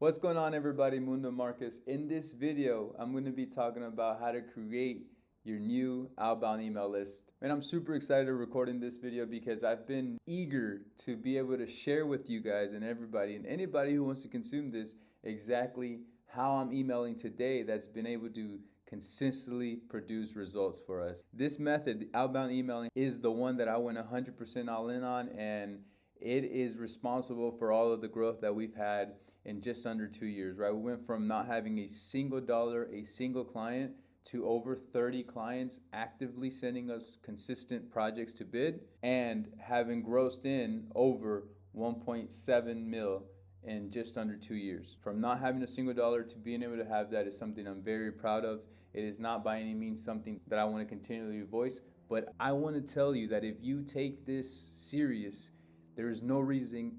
What's going on, everybody? Mundo Marcus. In this video, I'm going to be talking about how to create your new outbound email list. And I'm super excited recording this video because I've been eager to be able to share with you guys and everybody and anybody who wants to consume this exactly how I'm emailing today that's been able to consistently produce results for us. This method, the outbound emailing, is the one that I went 100% all in on, and it is responsible for all of the growth that we've had in just under 2 years, right? We went from not having a single dollar, a single client, to over 30 clients actively sending us consistent projects to bid, and having grossed in over 1.7 mil in just under 2 years. From not having a single dollar to being able to have that is something I'm very proud of. It is not by any means something that I want to continually voice, but I want to tell you that if you take this serious, there is no reason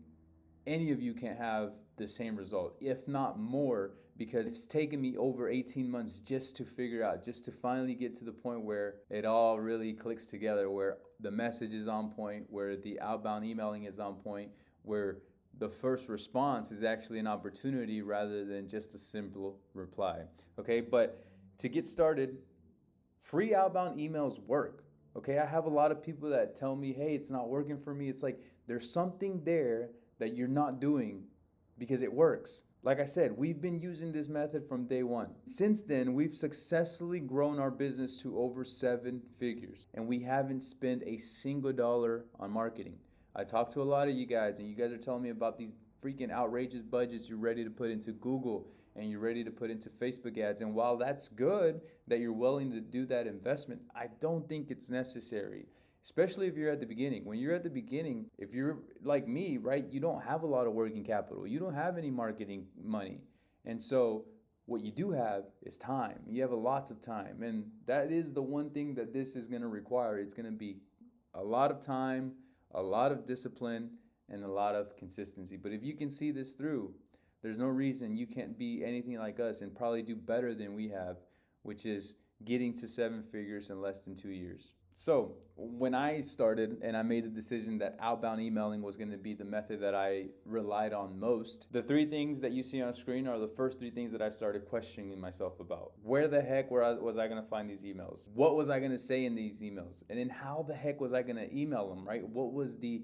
any of you can't have the same result, if not more, because it's taken me over 18 months just to figure out, just to finally get to the point where it all really clicks together, where the message is on point, where the outbound emailing is on point, where the first response is actually an opportunity rather than just a simple reply. Okay, but to get started, free outbound emails work. Okay, I have a lot of people that tell me, hey, it's not working for me. It's like there's something there that you're not doing because it works. Like I said, we've been using this method from day one. Since then, we've successfully grown our business to over 7 figures, and we haven't spent a single dollar on marketing. I talked to a lot of you guys, and you guys are telling me about these freaking outrageous budgets you're ready to put into Google and you're ready to put into Facebook ads. And while that's good that you're willing to do that investment, I don't think it's necessary, especially if you're at the beginning. When you're at the beginning, if you're like me, right, you don't have a lot of working capital. You don't have any marketing money. And so what you do have is time. You have lots of time. And that is the one thing that this is going to require. It's going to be a lot of time, a lot of discipline, and a lot of consistency. But if you can see this through, there's no reason you can't be anything like us and probably do better than we have, which is getting to 7 figures in less than 2 years. So when I started and I made the decision that outbound emailing was going to be the method that I relied on most, the 3 things that you see on screen are the first 3 things that I started questioning myself about. Where the heck was I going to find these emails? What was I going to say in these emails? And then how the heck was I going to email them, right? What was the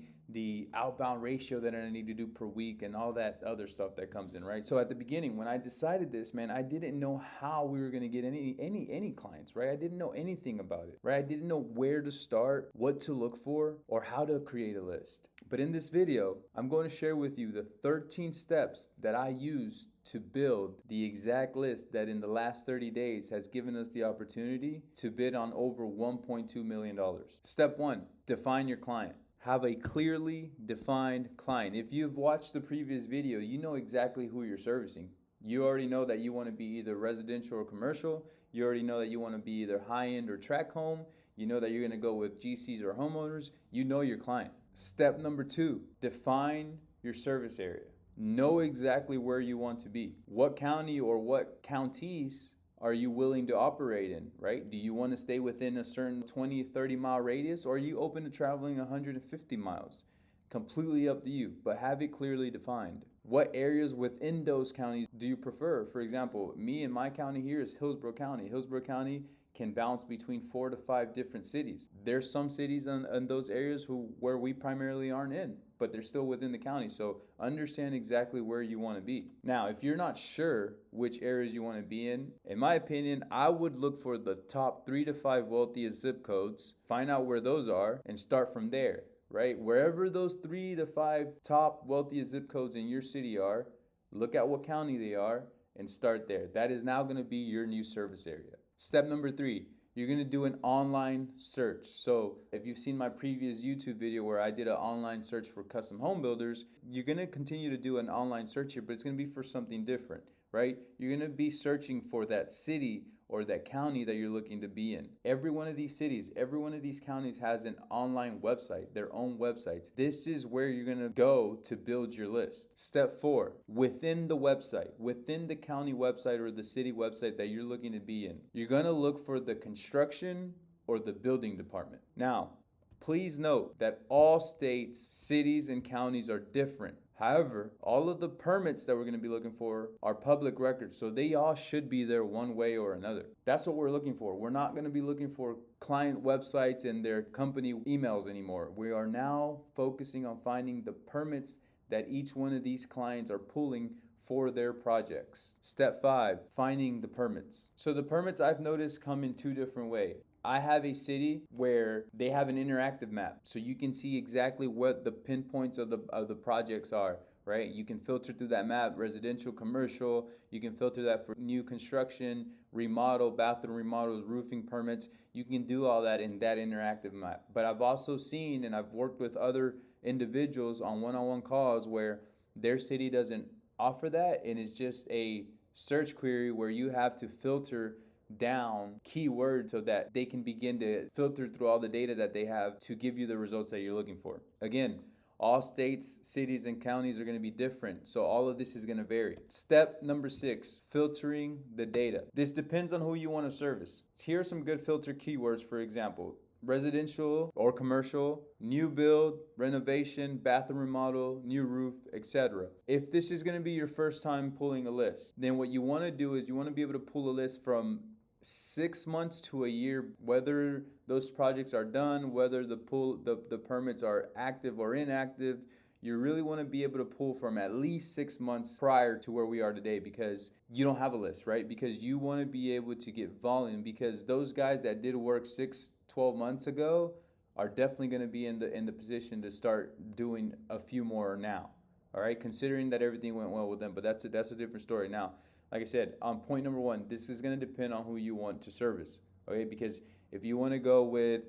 outbound ratio that I need to do per week and all that other stuff that comes in, right? So at the beginning, when I decided this, man, I didn't know how we were going to get any clients, right? I didn't know anything about it, right? I didn't know where to start, what to look for, or how to create a list. But in this video, I'm going to share with you the 13 steps that I used to build the exact list that in the last 30 days has given us the opportunity to bid on over $1.2 million. Step 1, define your client. Have a clearly defined client. If you've watched the previous video, you know exactly who you're servicing. You already know that you want to be either residential or commercial. You already know that you want to be either high-end or tract home. You know that you're going to go with GCs or homeowners. You know your client. Step number 2, define your service area. Know exactly where you want to be. What county or what counties are you willing to operate in, right? Do you want to stay within a certain 20, 30 mile radius, or are you open to traveling 150 miles? Completely up to you, but have it clearly defined. What areas within those counties do you prefer? For example, me and my county here is Hillsborough County. Hillsborough County can bounce between 4 to 5 different cities. There's some cities in those areas where we primarily aren't in, but they're still within the county. So understand exactly where you want to be. Now, if you're not sure which areas you want to be in my opinion, I would look for the top 3 to 5 wealthiest zip codes, find out where those are, and start from there, right? Wherever those 3 to 5 top wealthiest zip codes in your city are, look at what county they are and start there. That is now going to be your new service area. Step number 3, you're going to do an online search. So if you've seen my previous YouTube video where I did an online search for custom home builders, you're going to continue to do an online search here, but it's going to be for something different, right? You're going to be searching for that city or that county that you're looking to be in. Every one of these cities, every one of these counties has an online website, their own websites. This is where you're gonna go to build your list. Step 4, within the website, within the county website or the city website that you're looking to be in, you're gonna look for the construction or the building department. Now, please note that all states, cities, and counties are different. However, all of the permits that we're going to be looking for are public records, so they all should be there one way or another. That's what we're looking for. We're not going to be looking for client websites and their company emails anymore. We are now focusing on finding the permits that each one of these clients are pulling for their projects. Step 5, finding the permits. So the permits I've noticed come in two different ways. I have a city where they have an interactive map, so you can see exactly what the pinpoints of the projects are, right? You can filter through that map, residential, commercial. You can filter that for new construction, remodel, bathroom remodels, roofing permits. You can do all that in that interactive map. But I've also seen, and I've worked with other individuals on one-on-one calls where their city doesn't offer that, and it's just a search query where you have to filter down keywords so that they can begin to filter through all the data that they have to give you the results that you're looking for. Again, all states, cities, and counties are going to be different, so all of this is going to vary. Step number 6, filtering the data. This depends on who you want to service. Here are some good filter keywords, for example. Residential or commercial, new build, renovation, bathroom remodel, new roof, etc. If this is going to be your first time pulling a list, then what you want to do is you want to be able to pull a list from 6 months to a year, whether those projects are done, whether the permits are active or inactive. You really want to be able to pull from at least 6 months prior to where we are today, because you don't have a list, right? Because you want to be able to get volume, because those guys that did work 6-12 months ago are definitely going to be in the position to start doing a few more now. All right, considering that everything went well with them, but that's a different story. Now, like I said, on point number 1, this is going to depend on who you want to service. Okay, because if you want to go with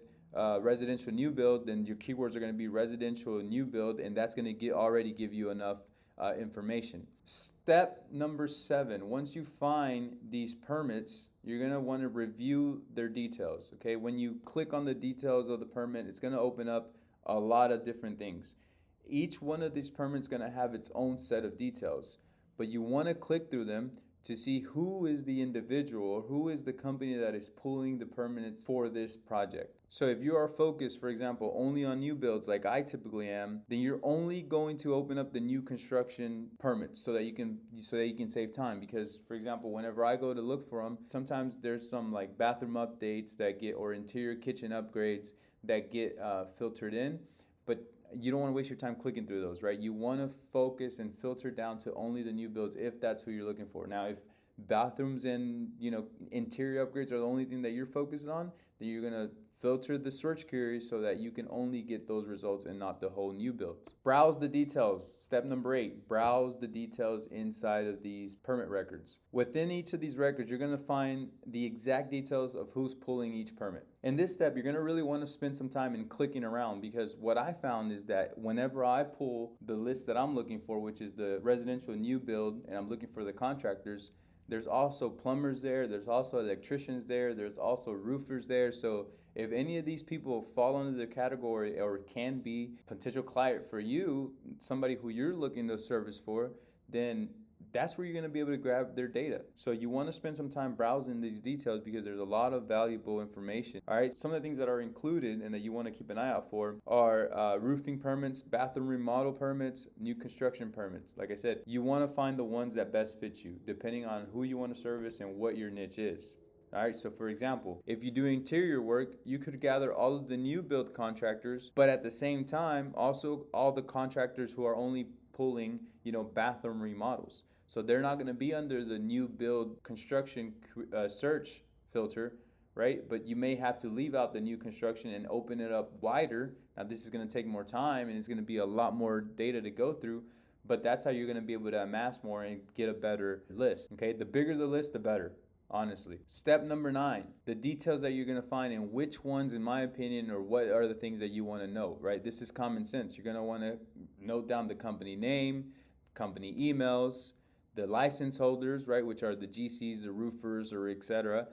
residential new build, then your keywords are going to be residential new build, and that's going to already give you enough information. Step number 7, once you find these permits, you're going to want to review their details. Okay, when you click on the details of the permit, it's going to open up a lot of different things. Each one of these permits is going to have its own set of details, but you want to click through them to see who is the individual or who is the company that is pulling the permits for this project. So if you are focused, for example, only on new builds like I typically am, then you're only going to open up the new construction permits so that you can save time. Because, for example, whenever I go to look for them, sometimes there's some like bathroom updates that get, or interior kitchen upgrades that get filtered in, but you don't want to waste your time clicking through those, right? You want to focus and filter down to only the new builds if that's who you're looking for. Now, if bathrooms and interior upgrades are the only thing that you're focused on, then you're going to filter the search queries so that you can only get those results and not the whole new builds. Browse the details. Step number 8, browse the details inside of these permit records. Within each of these records, you're going to find the exact details of who's pulling each permit. In this step, you're going to really want to spend some time in clicking around, because what I found is that whenever I pull the list that I'm looking for, which is the residential new build, and I'm looking for the contractors, there's also plumbers there, there's also electricians there, there's also roofers there. So if any of these people fall under the category or can be potential client for you, somebody who you're looking to service for, then that's where you're going to be able to grab their data. So you want to spend some time browsing these details, because there's a lot of valuable information. All right, some of the things that are included and that you want to keep an eye out for are roofing permits, bathroom remodel permits, new construction permits. Like I said, you want to find the ones that best fit you, depending on who you want to service and what your niche is. All right, so for example, if you do interior work, you could gather all of the new build contractors, but at the same time, also all the contractors who are only pulling, bathroom remodels. So they're not going to be under the new build construction search filter, right? But you may have to leave out the new construction and open it up wider. Now, this is going to take more time and it's going to be a lot more data to go through, but that's how you're going to be able to amass more and get a better list. Okay, the bigger the list, the better. Honestly. Step number 9, the details that you're going to find and which ones, in my opinion, or what are the things that you want to know, right? This is common sense. You're going to want to note down the company name, company emails, the license holders, right, which are the GCs, the roofers, or etc.,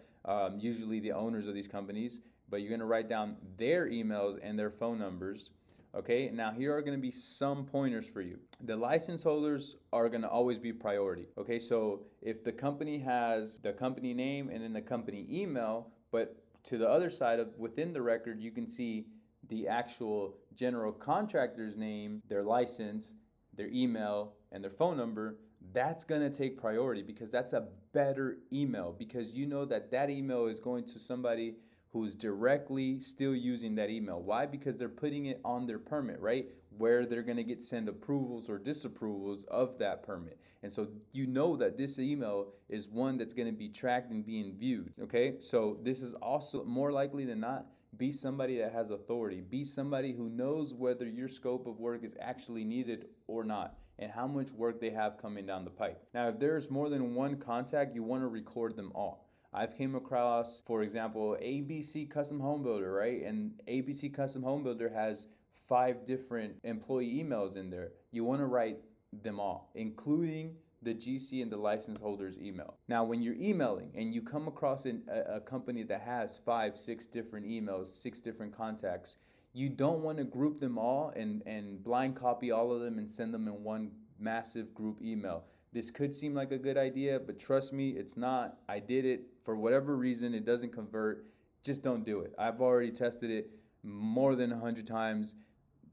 usually the owners of these companies, but you're going to write down their emails and their phone numbers. Okay, now here are going to be some pointers for you. The license holders are going to always be priority. Okay, so if the company has the company name and then the company email, but to the other side of within the record, you can see the actual general contractor's name, their license, their email, and their phone number, that's gonna take priority because that's a better email, because you know that that email is going to somebody who's directly still using that email. Why? Because they're putting it on their permit, right? Where they're gonna get send approvals or disapprovals of that permit. And so you know that this email is one that's gonna be tracked and being viewed, okay? So this is also more likely than not, be somebody that has authority. Be somebody who knows whether your scope of work is actually needed or not, and how much work they have coming down the pipe. Now, if there's more than one contact, you want to record them all. I've came across, for example, ABC Custom Home Builder, right? And ABC Custom Home Builder has 5 different employee emails in there. You want to write them all, including the GC and the license holder's email. Now, when you're emailing and you come across a company that has 5, 6 different emails, 6 different contacts, you don't want to group them all and blind copy all of them and send them in one massive group email. This could seem like a good idea, but trust me, it's not. I did it for whatever reason, it doesn't convert. Just don't do it. I've already tested it more than 100 times.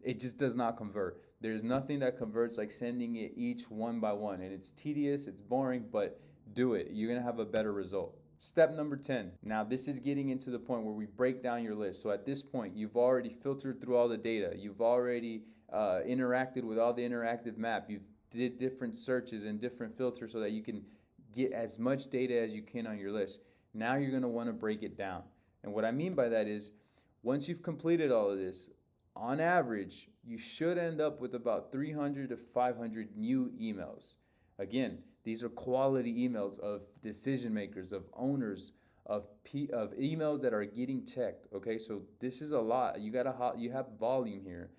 It just does not convert. There's nothing that converts like sending it each one by one, and it's tedious, it's boring, but do it. You're gonna have a better result. Step number 10. Now this is getting into the point where we break down your list. So at this point, you've already filtered through all the data. You've already interacted with all the interactive map. You've did different searches and different filters so that you can get as much data as you can on your list. Now you're gonna wanna break it down. And what I mean by that is, once you've completed all of this, on average, you should end up with about 300 to 500 new emails. Again, these are quality emails of decision makers, of owners, of emails that are getting checked. Okay, so this is a lot. You have volume here.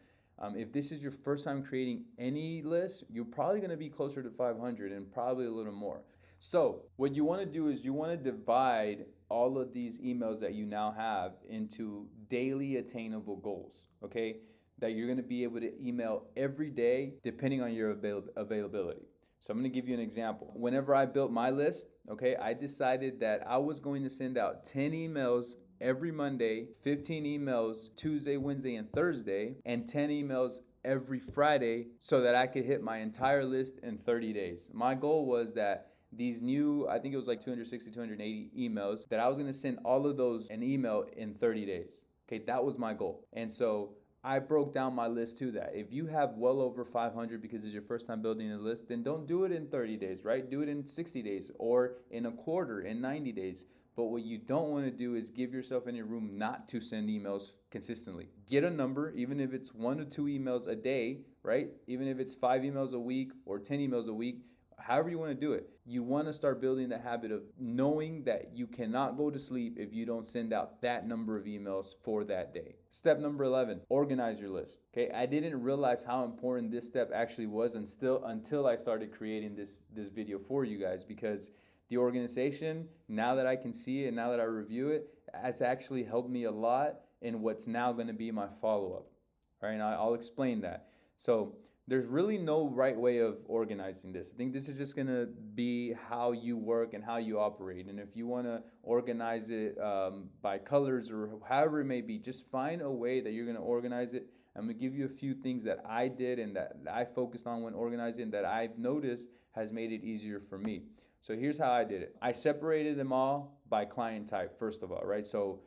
If this is your first time creating any list, you're probably going to be closer to 500 and probably a little more. So what you want to do is you want to divide all of these emails that you now have into daily attainable goals, okay? That you're going to be able to email every day depending on your availability. So I'm going to give you an example. Whenever I built my list, okay, I decided that I was going to send out 10 emails every Monday, 15 emails Tuesday, Wednesday, and Thursday, and 10 emails every Friday so that I could hit my entire list in 30 days. My goal was that these new, I think it was like 260, 280 emails, that I was gonna send all of those an email in 30 days. Okay, that was my goal. And so I broke down my list to that. If you have well over 500 because it's your first time building a list, then don't do it in 30 days, right? Do it in 60 days or in a quarter, in 90 days. But what you don't want to do is give yourself any room not to send emails consistently. Get a number, even if it's 1 to 2 emails a day, right? Even if it's 5 emails a week or 10 emails a week, however you want to do it. You want to start building the habit of knowing that you cannot go to sleep if you don't send out that number of emails for that day. Step number 11, organize your list. Okay, I didn't realize how important this step actually was until I started creating this video for you guys, because the organization, now that I can see it and now that I review it, has actually helped me a lot in what's now going to be my follow-up. All right, and I'll explain that. So there's really no right way of organizing this. I think this is just going to be how you work and how you operate. And if you want to organize it by colors or however it may be, just find a way that you're going to organize it. I'm going to give you a few things that I did and that I focused on when organizing that I've noticed has made it easier for me. So here's how I did it. I separated them all by client type, first of all, right? So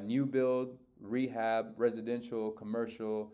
new build, rehab, residential, commercial,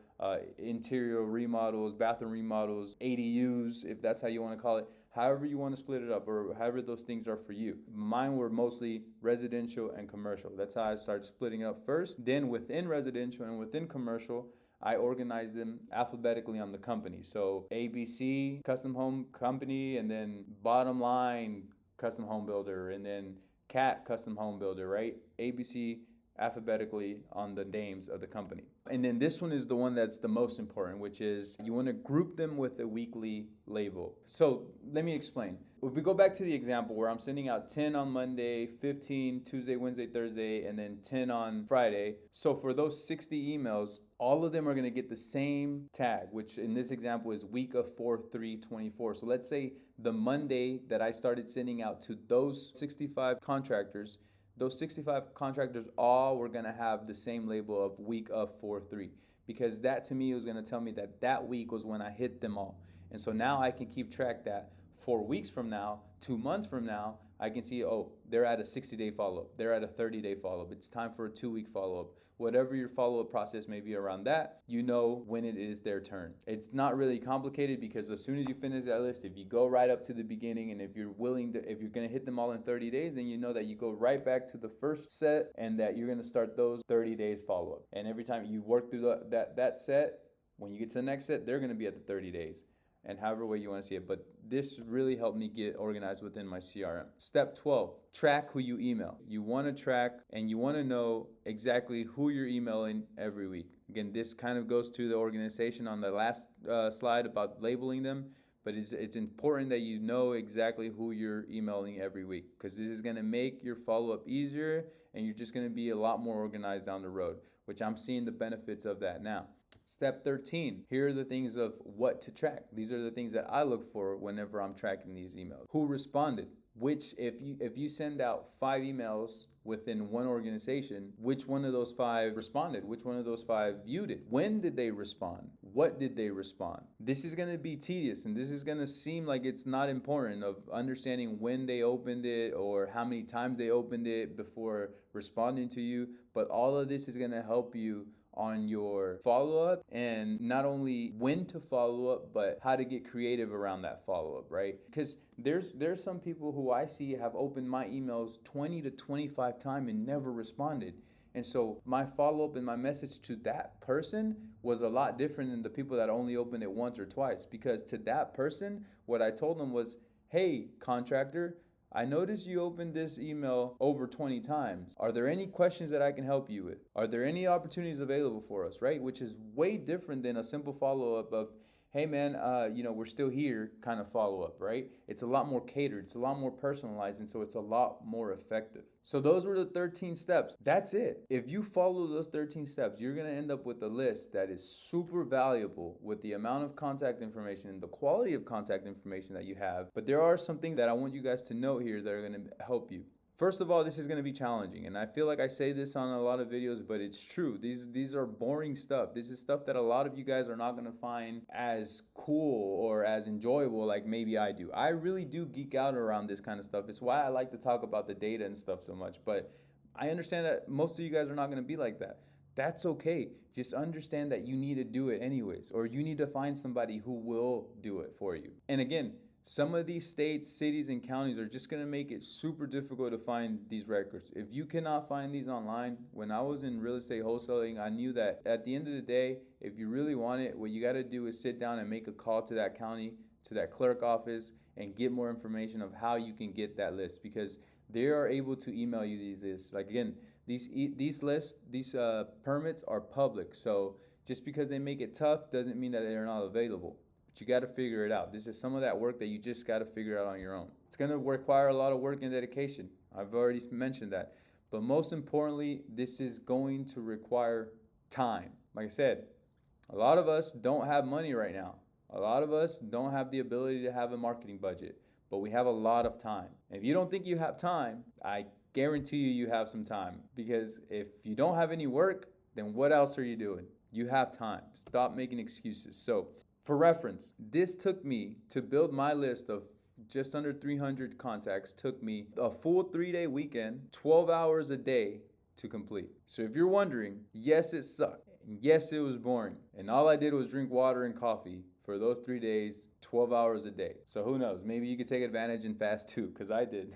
interior remodels, bathroom remodels, ADUs, if that's how you want to call it, however you want to split it up or however those things are for you. Mine were mostly residential and commercial. That's how I started splitting it up first. Then within residential and within commercial, I organized them alphabetically on the company. So ABC, Custom Home Company, and then Bottom Line, Custom Home Builder, and then CAT, Custom Home Builder, right? ABC alphabetically on the names of the company. And then this one is the one that's the most important, which is you want to group them with a weekly label. So let me explain. If we go back to the example where I'm sending out 10 on Monday, 15 Tuesday, Wednesday, Thursday, and then 10 on Friday. So for those 60 emails, all of them are going to get the same tag, which in this example is week of 4/3/24. So let's say the Monday that I started sending out to those 65 contractors, those 65 contractors all were going to have the same label of week of 4/3, because that to me was going to tell me that that week was when I hit them all. And so now I can keep track that 4 weeks from now, 2 months from now, I can see, oh, they're at a 60-day follow-up. They're at a 30-day follow-up. It's time for a 2-week follow-up. Whatever your follow-up process may be around that, you know when it is their turn. It's not really complicated because as soon as you finish that list, if you go right up to the beginning and if you're willing to, if you're going to hit them all in 30 days, then you know that you go right back to the first set and that you're going to start those 30 days follow-up. And every time you work through that set, when you get to the next set, they're going to be at the 30 days. And however way you want to see it. But this really helped me get organized within my CRM. Step 12, track who you email. You want to track and you want to know exactly who you're emailing every week. Again, this kind of goes to the organization on the last slide about labeling them, but it's important that you know exactly who you're emailing every week, because this is going to make your follow-up easier and you're just going to be a lot more organized down the road, which I'm seeing the benefits of that now. Step 13, here are the things of what to track. These are the things that I look for whenever I'm tracking these emails. Who responded? Which, if you send out 5 emails within one organization, which one of those 5 responded? Which one of those 5 viewed it? When did they respond? What did they respond? This is going to be tedious and this is going to seem like it's not important of understanding when they opened it or how many times they opened it before responding to you, but all of this is going to help you on your follow-up, and not only when to follow up, but how to get creative around that follow-up, right? Because there's some people who I see have opened my emails 20 to 25 times and never responded. And so my follow-up and my message to that person was a lot different than the people that only opened it once or twice, because to that person, what I told them was, hey, contractor, I noticed you opened this email over 20 times. Are there any questions that I can help you with? Are there any opportunities available for us, right? Which is way different than a simple follow-up of, hey man, we're still here kind of follow-up, right? It's a lot more catered, it's a lot more personalized, and so it's a lot more effective. So those were the 13 steps. That's it. If you follow those 13 steps, you're gonna end up with a list that is super valuable with the amount of contact information and the quality of contact information that you have. But there are some things that I want you guys to note here that are gonna help you. First of all, this is going to be challenging, and I feel like I say this on a lot of videos, but it's true. These are boring stuff. This is stuff that a lot of you guys are not going to find as cool or as enjoyable like maybe I do. I really do geek out around this kind of stuff. It's why I like to talk about the data and stuff so much, but I understand that most of you guys are not going to be like that. That's okay. Just understand that you need to do it anyways, or you need to find somebody who will do it for you. And again, some of these states, cities, and counties are just going to make it super difficult to find these records. If you cannot find these online, when I was in real estate wholesaling, I knew that at the end of the day, if you really want it, what you got to do is sit down and make a call to that county, to that clerk office, and get more information of how you can get that list, because they are able to email you these lists. Like again, these lists, these permits are public. So just because they make it tough doesn't mean that they're not available. But you got to figure it out. This is some of that work that you just got to figure out on your own. It's going to require a lot of work and dedication. I've already mentioned that. But most importantly, this is going to require time. Like I said, a lot of us don't have money right now. A lot of us don't have the ability to have a marketing budget, but we have a lot of time. And if you don't think you have time, I guarantee you have some time, because if you don't have any work, then what else are you doing? You have time. Stop making excuses. So, for reference, this took me to build my list of just under 300 contacts, took me a full 3-day weekend, 12 hours a day to complete. So if you're wondering, yes, it sucked. Yes, it was boring. And all I did was drink water and coffee for those 3 days, 12 hours a day. So who knows? Maybe you could take advantage and fast too, because I did.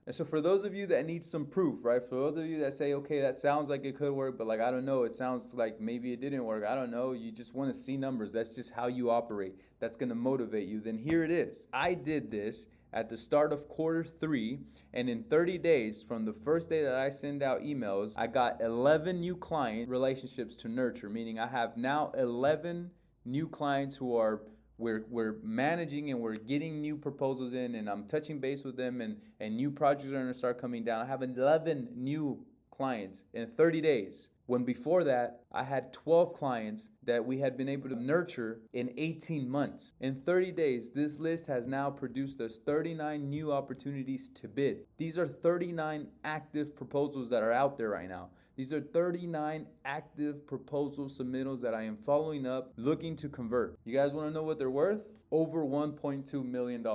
And so for those of you that need some proof, right? For those of you that say, okay, that sounds like it could work, but like, I don't know, it sounds like maybe it didn't work. I don't know. You just want to see numbers. That's just how you operate. That's going to motivate you. Then here it is. I did this at the start of Q3, and in 30 days from the first day that I send out emails, I got 11 new client relationships to nurture, meaning I have now 11 new clients who are we're managing, and we're getting new proposals in, and I'm touching base with them, and new projects are going to start coming down. I have 11 new clients in 30 days. When before that, I had 12 clients that we had been able to nurture in 18 months. In 30 days, this list has now produced us 39 new opportunities to bid. These are 39 active proposals that are out there right now. These are 39 active proposal submittals that I am following up, looking to convert. You guys want to know what they're worth? Over $1.2 million.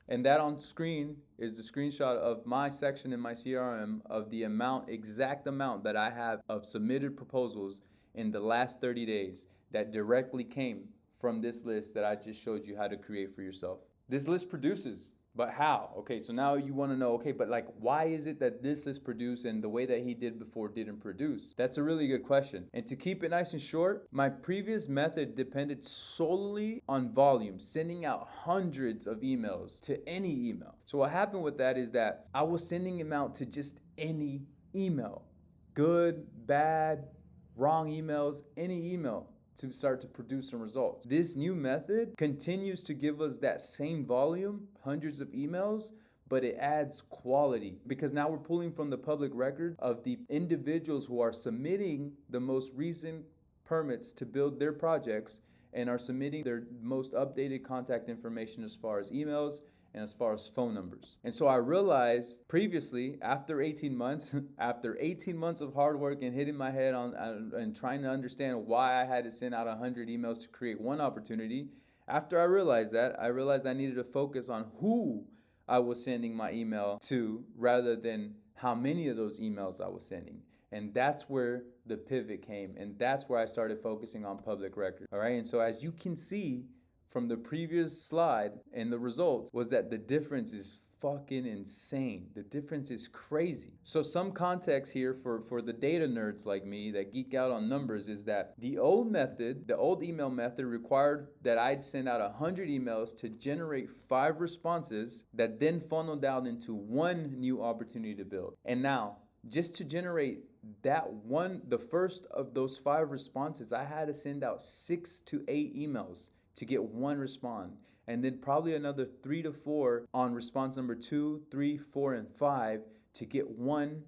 And that on screen is the screenshot of my section in my CRM of the exact amount that I have of submitted proposals in the last 30 days that directly came from this list that I just showed you how to create for yourself. This list produces, but how? Okay, so now you want to know, okay, but like, why is it that this list produced and the way that he did before didn't produce? That's a really good question. And to keep it nice and short, my previous method depended solely on volume, sending out hundreds of emails to any email. So what happened with that is that I was sending them out to just any email. Good, bad, wrong emails, any email, to start to produce some results. This new method continues to give us that same volume, hundreds of emails, but it adds quality because now we're pulling from the public record of the individuals who are submitting the most recent permits to build their projects and are submitting their most updated contact information as far as emails and as far as phone numbers. And so I realized previously, after 18 months, after 18 months of hard work and hitting my head on and trying to understand why I had to send out 100 emails to create one opportunity, after I realized that, I realized I needed to focus on who I was sending my email to rather than how many of those emails I was sending. And that's where the pivot came. And that's where I started focusing on public record. All right. And so as you can see, from the previous slide and the results was that the difference is fucking insane. The difference is crazy. So some context here for the data nerds like me that geek out on numbers is that the old method, the old email method required that I'd send out 100 emails to generate 5 responses that then funneled down into one new opportunity to build. And now, just to generate that one, the first of those 5 responses, I had to send out 6 to 8 emails to get one respond, and then probably another 3 to 4 on response number 2, 3, 4, and 5 to get one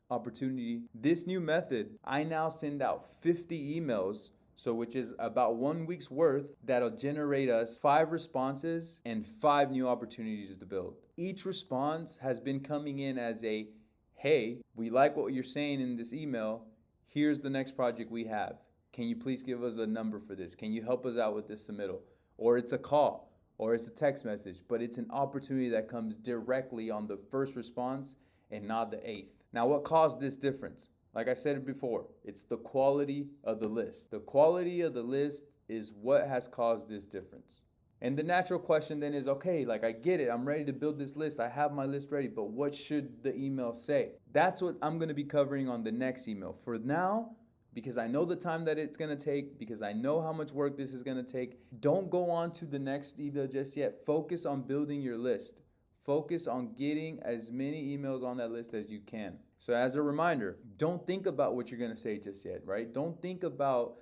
opportunity. This new method, I now send out 50 emails, so which is about 1 week's worth, that'll generate us 5 responses and 5 new opportunities to build. Each response has been coming in as a, hey, we like what you're saying in this email, here's the next project we have. Can you please give us a number for this? Can you help us out with this submittal? Or it's a call, or it's a text message, but it's an opportunity that comes directly on the first response and not the 8th. Now, what caused this difference? Like I said before, it's the quality of the list. The quality of the list is what has caused this difference. And the natural question then is, okay, like I get it, I'm ready to build this list, I have my list ready, but what should the email say? That's what I'm gonna be covering on the next email. For now, because I know the time that it's going to take, because I know how much work this is going to take, don't go on to the next email just yet. Focus on building your list. Focus on getting as many emails on that list as you can. So as a reminder, don't think about what you're going to say just yet, right? Don't think about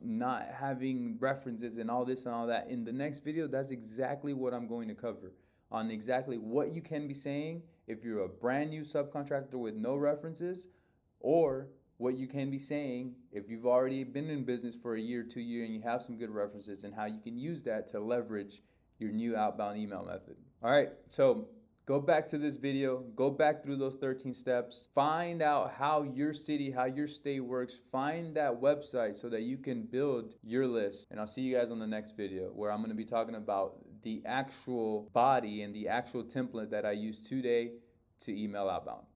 not having references and all this and all that. In the next video, that's exactly what I'm going to cover on exactly what you can be saying if you're a brand new subcontractor with no references, or what you can be saying if you've already been in business for a year, 2 years, and you have some good references, and how you can use that to leverage your new outbound email method. All right, so go back to this video, go back through those 13 steps, find out how your city, how your state works, find that website so that you can build your list. And I'll see you guys on the next video where I'm gonna be talking about the actual body and the actual template that I use today to email outbound.